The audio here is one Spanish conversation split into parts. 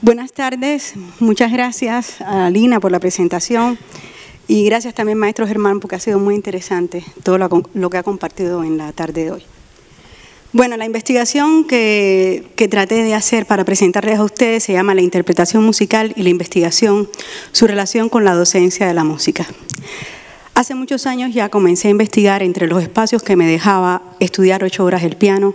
Buenas tardes, muchas gracias a Lina por la presentación y gracias también, maestro Germán, porque ha sido muy interesante todo lo que ha compartido en la tarde de hoy. Bueno, la investigación que traté de hacer para presentarles a ustedes se llama La interpretación musical y la investigación, su relación con la docencia de la música. Hace muchos años ya comencé a investigar entre los espacios que me dejaba estudiar 8 horas el piano,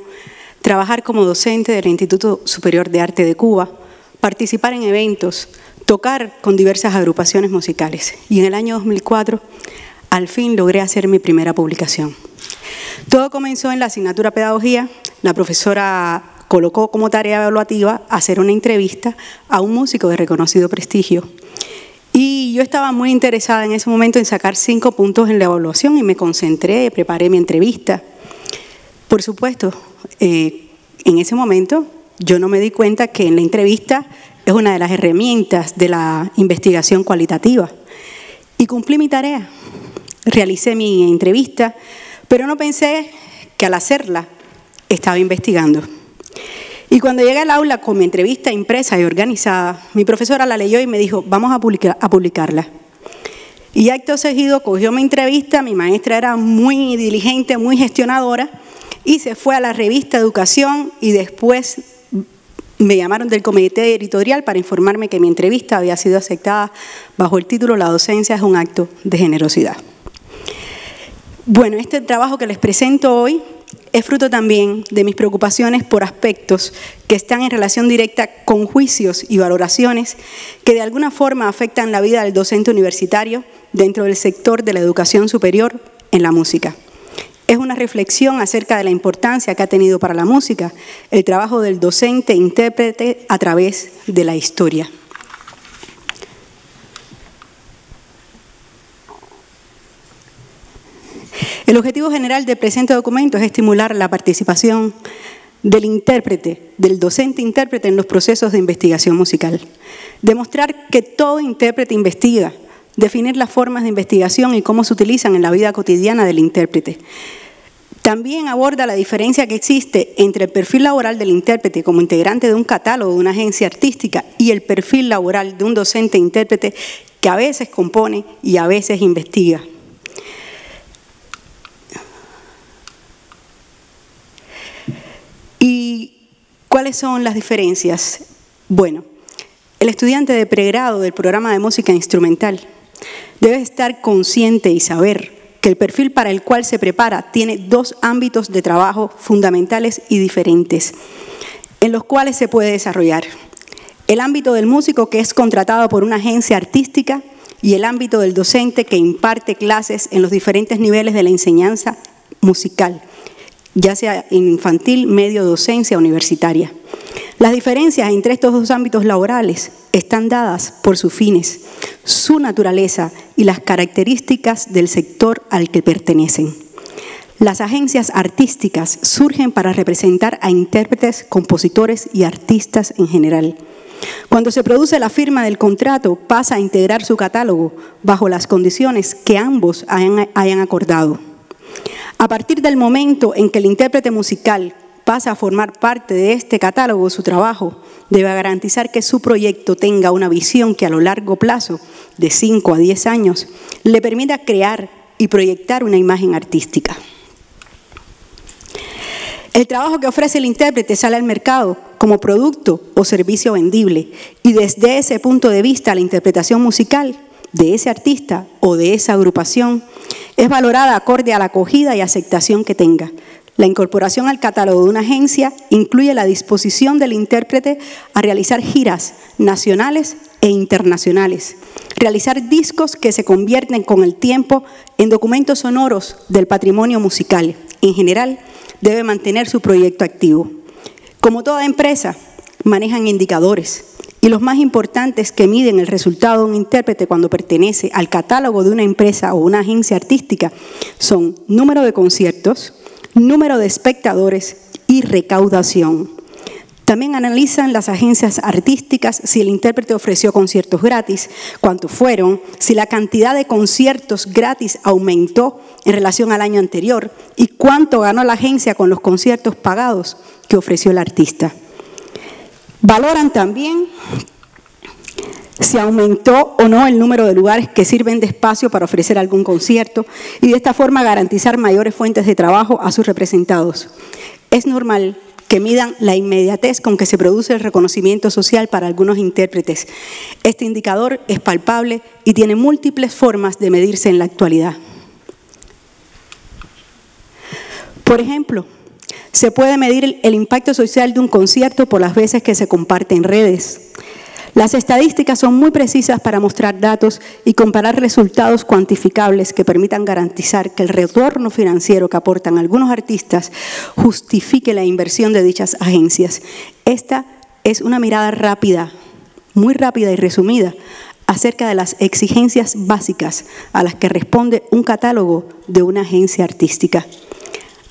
trabajar como docente del Instituto Superior de Arte de Cuba, participar en eventos, tocar con diversas agrupaciones musicales. Y en el año 2004, al fin logré hacer mi primera publicación. Todo comenzó en la asignatura Pedagogía. La profesora colocó como tarea evaluativa hacer una entrevista a un músico de reconocido prestigio. Y yo estaba muy interesada en ese momento en sacar 5 puntos en la evaluación y me concentré, preparé mi entrevista. Por supuesto, en ese momento yo no me di cuenta que en la entrevista es una de las herramientas de la investigación cualitativa. Y cumplí mi tarea. Realicé mi entrevista, pero no pensé que al hacerla estaba investigando. Y cuando llegué al aula con mi entrevista impresa y organizada, mi profesora la leyó y me dijo, vamos a publicarla. Y acto seguido cogió mi entrevista, mi maestra era muy diligente, muy gestionadora, y se fue a la revista Educación y después me llamaron del comité editorial para informarme que mi entrevista había sido aceptada bajo el título La docencia es un acto de generosidad. Bueno, este trabajo que les presento hoy es fruto también de mis preocupaciones por aspectos que están en relación directa con juicios y valoraciones que de alguna forma afectan la vida del docente universitario dentro del sector de la educación superior en la música. Es una reflexión acerca de la importancia que ha tenido para la música el trabajo del docente intérprete a través de la historia. El objetivo general del presente documento es estimular la participación del intérprete, del docente intérprete en los procesos de investigación musical. Demostrar que todo intérprete investiga, definir las formas de investigación y cómo se utilizan en la vida cotidiana del intérprete. También aborda la diferencia que existe entre el perfil laboral del intérprete como integrante de un catálogo de una agencia artística y el perfil laboral de un docente intérprete que a veces compone y a veces investiga. ¿Y cuáles son las diferencias? Bueno, el estudiante de pregrado del programa de música instrumental debe estar consciente y saber que el perfil para el cual se prepara tiene 2 ámbitos de trabajo fundamentales y diferentes, en los cuales se puede desarrollar. El ámbito del músico que es contratado por una agencia artística y el ámbito del docente que imparte clases en los diferentes niveles de la enseñanza musical, ya sea infantil, medio, docencia, universitaria. Las diferencias entre estos 2 ámbitos laborales están dadas por sus fines, su naturaleza y las características del sector al que pertenecen. Las agencias artísticas surgen para representar a intérpretes, compositores y artistas en general. Cuando se produce la firma del contrato, pasa a integrar su catálogo bajo las condiciones que ambos hayan acordado. A partir del momento en que el intérprete musical pasa a formar parte de este catálogo, su trabajo debe garantizar que su proyecto tenga una visión que a lo largo plazo, de 5 a 10 años, le permita crear y proyectar una imagen artística. El trabajo que ofrece el intérprete sale al mercado como producto o servicio vendible y desde ese punto de vista la interpretación musical de ese artista o de esa agrupación es valorada acorde a la acogida y aceptación que tenga. La incorporación al catálogo de una agencia incluye la disposición del intérprete a realizar giras nacionales e internacionales, realizar discos que se convierten con el tiempo en documentos sonoros del patrimonio musical. En general, debe mantener su proyecto activo. Como toda empresa, manejan indicadores y los más importantes que miden el resultado de un intérprete cuando pertenece al catálogo de una empresa o una agencia artística son número de conciertos, número de espectadores y recaudación. También analizan las agencias artísticas si el intérprete ofreció conciertos gratis, cuántos fueron, si la cantidad de conciertos gratis aumentó en relación al año anterior y cuánto ganó la agencia con los conciertos pagados que ofreció el artista. Valoran también si aumentó o no el número de lugares que sirven de espacio para ofrecer algún concierto y de esta forma garantizar mayores fuentes de trabajo a sus representados. Es normal que midan la inmediatez con que se produce el reconocimiento social para algunos intérpretes. Este indicador es palpable y tiene múltiples formas de medirse en la actualidad. Por ejemplo, se puede medir el impacto social de un concierto por las veces que se comparte en redes. Las estadísticas son muy precisas para mostrar datos y comparar resultados cuantificables que permitan garantizar que el retorno financiero que aportan algunos artistas justifique la inversión de dichas agencias. Esta es una mirada rápida, muy rápida y resumida, acerca de las exigencias básicas a las que responde un catálogo de una agencia artística.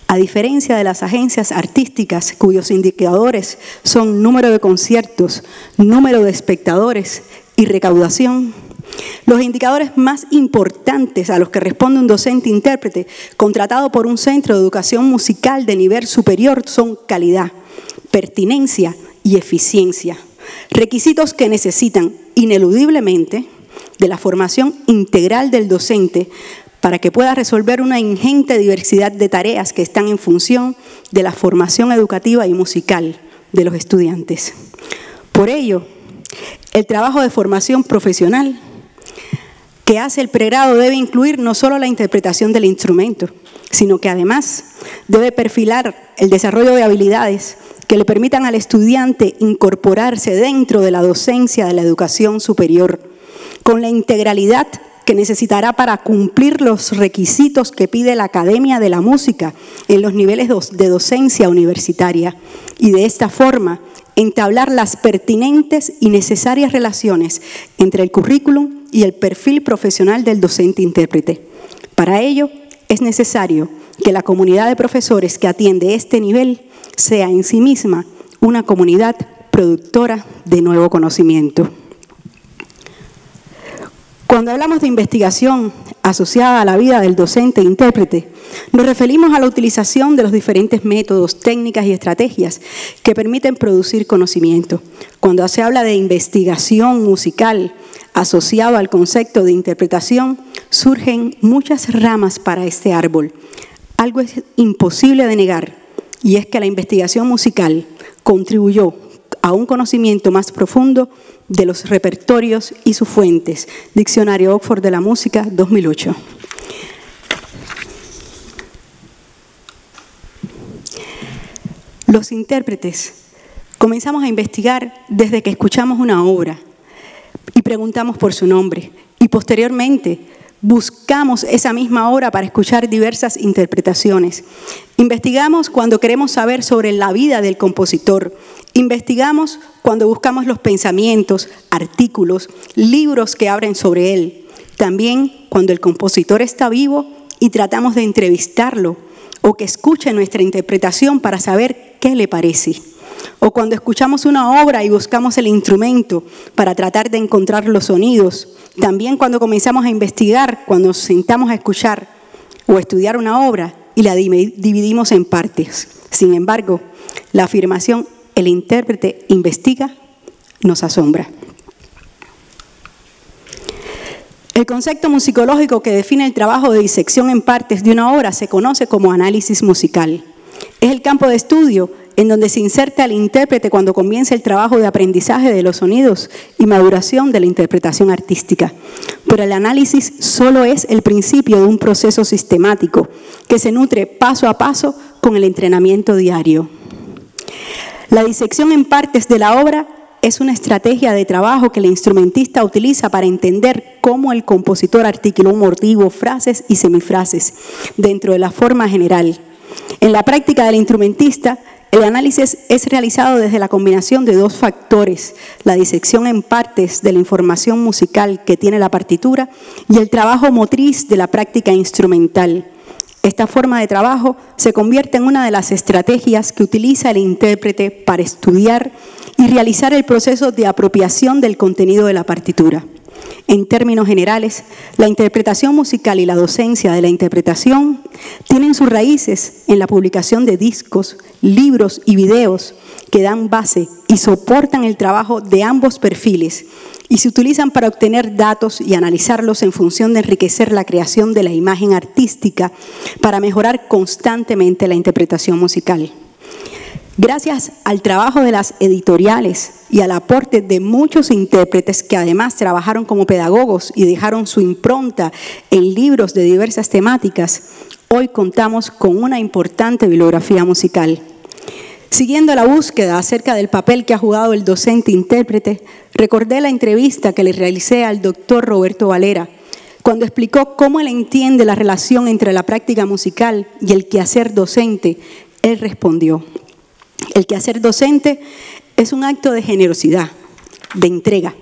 A diferencia de las agencias artísticas cuyos indicadores son número de conciertos, número de espectadores y recaudación, los indicadores más importantes a los que responde un docente-intérprete contratado por un centro de educación musical de nivel superior son calidad, pertinencia y eficiencia, requisitos que necesitan ineludiblemente de la formación integral del docente para que pueda resolver una ingente diversidad de tareas que están en función de la formación educativa y musical de los estudiantes. Por ello, el trabajo de formación profesional que hace el pregrado debe incluir no solo la interpretación del instrumento, sino que además debe perfilar el desarrollo de habilidades que le permitan al estudiante incorporarse dentro de la docencia de la educación superior, con la integralidad que necesitará para cumplir los requisitos que pide la Academia de la Música en los niveles de docencia universitaria y de esta forma entablar las pertinentes y necesarias relaciones entre el currículum y el perfil profesional del docente-intérprete. Para ello es necesario que la comunidad de profesores que atiende este nivel sea en sí misma una comunidad productora de nuevo conocimiento. Cuando hablamos de investigación asociada a la vida del docente e intérprete, nos referimos a la utilización de los diferentes métodos, técnicas y estrategias que permiten producir conocimiento. Cuando se habla de investigación musical asociado al concepto de interpretación, surgen muchas ramas para este árbol. Algo es imposible de negar, y es que la investigación musical contribuyó a un conocimiento más profundo de los repertorios y sus fuentes. Diccionario Oxford de la Música, 2008. Los intérpretes comenzamos a investigar desde que escuchamos una obra y preguntamos por su nombre y posteriormente buscamos esa misma obra para escuchar diversas interpretaciones. Investigamos cuando queremos saber sobre la vida del compositor. Investigamos cuando buscamos los pensamientos, artículos, libros que hablen sobre él. También cuando el compositor está vivo y tratamos de entrevistarlo o que escuche nuestra interpretación para saber qué le parece. O cuando escuchamos una obra y buscamos el instrumento para tratar de encontrar los sonidos. También cuando comenzamos a investigar, cuando nos sentamos a escuchar o estudiar una obra y la dividimos en partes. Sin embargo, la afirmación "el intérprete investiga" nos asombra. El concepto musicológico que define el trabajo de disección en partes de una obra se conoce como análisis musical. Es el campo de estudio en donde se inserta el intérprete cuando comienza el trabajo de aprendizaje de los sonidos y maduración de la interpretación artística. Pero el análisis solo es el principio de un proceso sistemático que se nutre paso a paso con el entrenamiento diario. La disección en partes de la obra es una estrategia de trabajo que el instrumentista utiliza para entender cómo el compositor articuló un motivo, frases y semifrases dentro de la forma general. En la práctica del instrumentista, el análisis es realizado desde la combinación de dos factores, la disección en partes de la información musical que tiene la partitura y el trabajo motriz de la práctica instrumental. Esta forma de trabajo se convierte en una de las estrategias que utiliza el intérprete para estudiar y realizar el proceso de apropiación del contenido de la partitura. En términos generales, la interpretación musical y la docencia de la interpretación tienen sus raíces en la publicación de discos, libros y videos que dan base y soportan el trabajo de ambos perfiles y se utilizan para obtener datos y analizarlos en función de enriquecer la creación de la imagen artística para mejorar constantemente la interpretación musical. Gracias al trabajo de las editoriales y al aporte de muchos intérpretes que además trabajaron como pedagogos y dejaron su impronta en libros de diversas temáticas, hoy contamos con una importante bibliografía musical. Siguiendo la búsqueda acerca del papel que ha jugado el docente-intérprete, recordé la entrevista que le realicé al doctor Roberto Valera, cuando explicó cómo él entiende la relación entre la práctica musical y el quehacer docente. Él respondió: el quehacer docente es un acto de generosidad, de entrega.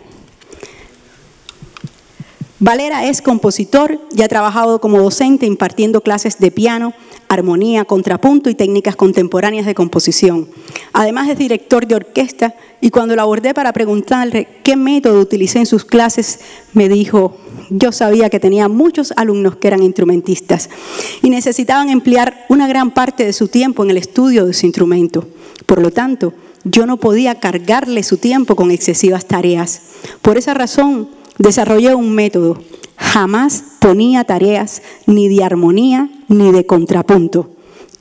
Valera es compositor y ha trabajado como docente impartiendo clases de piano, armonía, contrapunto y técnicas contemporáneas de composición. Además es director de orquesta y cuando lo abordé para preguntarle qué método utilicé en sus clases, me dijo: yo sabía que tenía muchos alumnos que eran instrumentistas y necesitaban emplear una gran parte de su tiempo en el estudio de su instrumento. Por lo tanto, yo no podía cargarle su tiempo con excesivas tareas. Por esa razón, desarrollé un método. Jamás ponía tareas ni de armonía ni de contrapunto.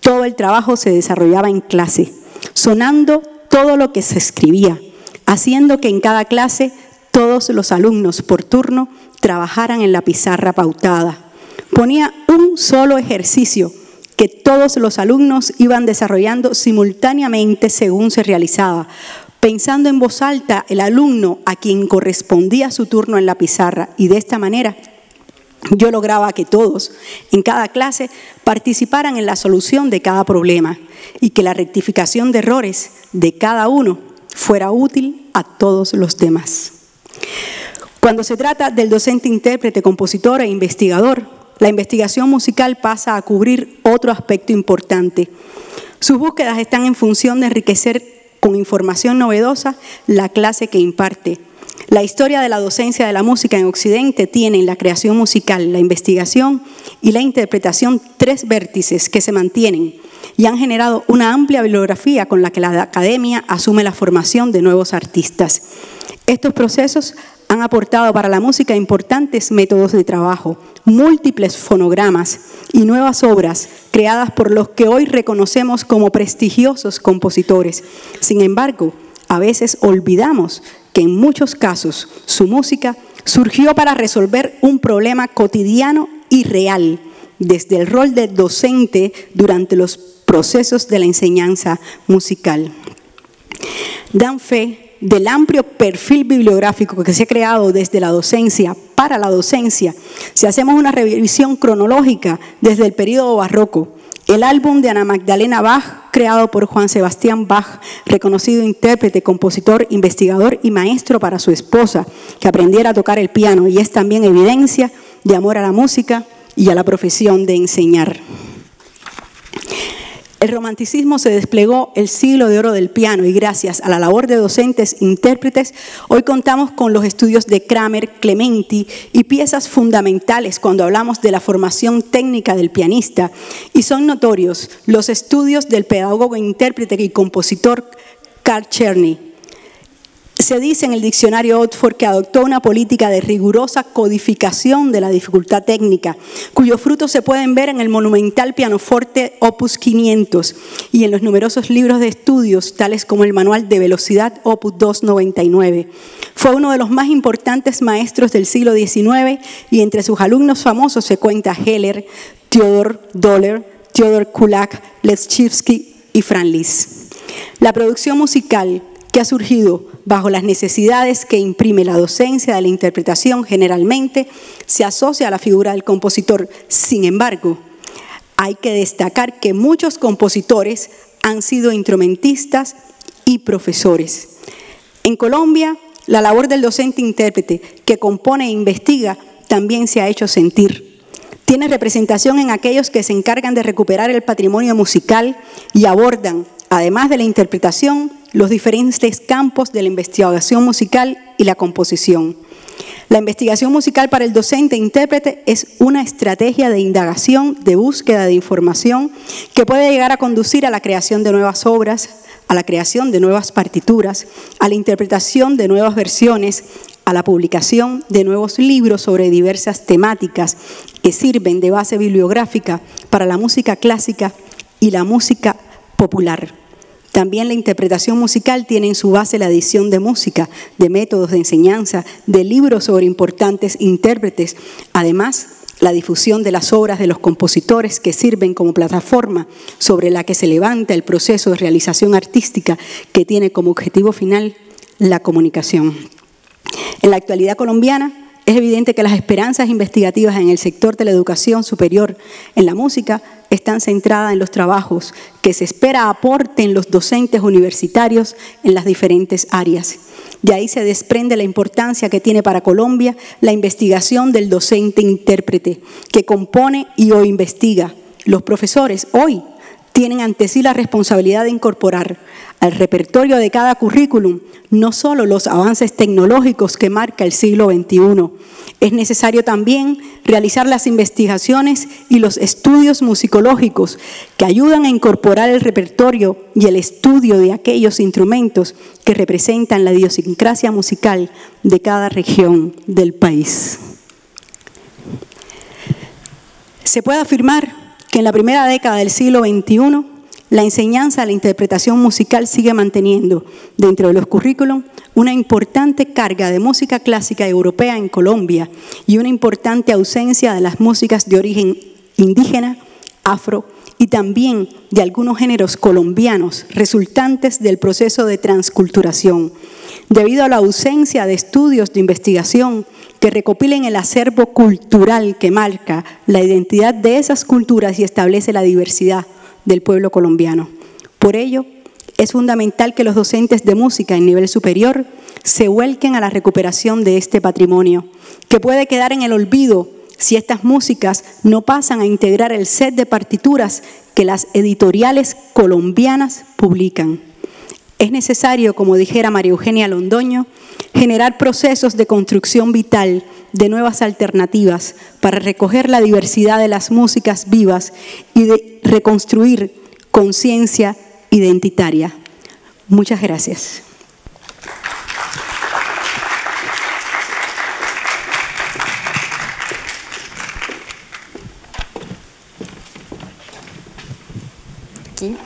Todo el trabajo se desarrollaba en clase, sonando todo lo que se escribía, haciendo que en cada clase todos los alumnos por turno trabajaran en la pizarra pautada. Ponía un solo ejercicio que todos los alumnos iban desarrollando simultáneamente según se realizaba, pensando en voz alta el alumno a quien correspondía su turno en la pizarra, y de esta manera yo lograba que todos en cada clase participaran en la solución de cada problema y que la rectificación de errores de cada uno fuera útil a todos los demás. Cuando se trata del docente, intérprete, compositor e investigador, la investigación musical pasa a cubrir otro aspecto importante. Sus búsquedas están en función de enriquecer con información novedosa la clase que imparte. La historia de la docencia de la música en Occidente tiene en la creación musical, la investigación y la interpretación tres vértices que se mantienen y han generado una amplia bibliografía con la que la academia asume la formación de nuevos artistas. Estos procesos han aportado para la música importantes métodos de trabajo, múltiples fonogramas y nuevas obras creadas por los que hoy reconocemos como prestigiosos compositores. Sin embargo, a veces olvidamos que en muchos casos su música surgió para resolver un problema cotidiano y real, desde el rol de docente durante los procesos de la enseñanza musical. Dan fe del amplio perfil bibliográfico que se ha creado desde la docencia para la docencia. Si hacemos una revisión cronológica desde el período barroco, el álbum de Ana Magdalena Bach, creado por Juan Sebastián Bach, reconocido intérprete, compositor, investigador y maestro para su esposa, que aprendiera a tocar el piano, y es también evidencia de amor a la música y a la profesión de enseñar. El romanticismo se desplegó el siglo de oro del piano y gracias a la labor de docentes intérpretes, hoy contamos con los estudios de Kramer, Clementi y piezas fundamentales cuando hablamos de la formación técnica del pianista. Y son notorios los estudios del pedagogo, intérprete y compositor Carl Czerny. Se dice en el diccionario Oxford que adoptó una política de rigurosa codificación de la dificultad técnica, cuyos frutos se pueden ver en el monumental pianoforte Opus 500 y en los numerosos libros de estudios, tales como el Manual de Velocidad Opus 299. Fue uno de los más importantes maestros del siglo XIX y entre sus alumnos famosos se cuenta Heller, Theodor Doller, Theodor Kulak, Leschewski y Franz Liszt. La producción musical que ha surgido bajo las necesidades que imprime la docencia de la interpretación generalmente se asocia a la figura del compositor. Sin embargo, hay que destacar que muchos compositores han sido instrumentistas y profesores. En Colombia, la labor del docente-intérprete que compone e investiga también se ha hecho sentir. Tiene representación en aquellos que se encargan de recuperar el patrimonio musical y abordan, además de la interpretación, los diferentes campos de la investigación musical y la composición. La investigación musical para el docente e intérprete es una estrategia de indagación, de búsqueda de información que puede llegar a conducir a la creación de nuevas obras, a la creación de nuevas partituras, a la interpretación de nuevas versiones, a la publicación de nuevos libros sobre diversas temáticas que sirven de base bibliográfica para la música clásica y la música popular. También la interpretación musical tiene en su base la edición de música, de métodos de enseñanza, de libros sobre importantes intérpretes. Además, la difusión de las obras de los compositores que sirven como plataforma sobre la que se levanta el proceso de realización artística que tiene como objetivo final la comunicación. En la actualidad colombiana es evidente que las esperanzas investigativas en el sector de la educación superior en la música están centradas en los trabajos que se espera aporten los docentes universitarios en las diferentes áreas. De ahí se desprende la importancia que tiene para Colombia la investigación del docente intérprete, que compone y o investiga. Los profesores hoy tienen ante sí la responsabilidad de incorporar al repertorio de cada currículum no solo los avances tecnológicos que marca el siglo XXI. Es necesario también realizar las investigaciones y los estudios musicológicos que ayudan a incorporar el repertorio y el estudio de aquellos instrumentos que representan la idiosincrasia musical de cada región del país. Se puede afirmar que en la primera década del siglo XXI la enseñanza de la interpretación musical sigue manteniendo dentro de los currículum una importante carga de música clásica europea en Colombia y una importante ausencia de las músicas de origen indígena, afro y también de algunos géneros colombianos resultantes del proceso de transculturación, debido a la ausencia de estudios de investigación que recopilen el acervo cultural que marca la identidad de esas culturas y establece la diversidad del pueblo colombiano. Por ello, es fundamental que los docentes de música en nivel superior se vuelquen a la recuperación de este patrimonio, que puede quedar en el olvido si estas músicas no pasan a integrar el set de partituras que las editoriales colombianas publican. Es necesario, como dijera María Eugenia Londoño, generar procesos de construcción vital de nuevas alternativas para recoger la diversidad de las músicas vivas y de reconstruir conciencia identitaria. Muchas gracias. Aquí.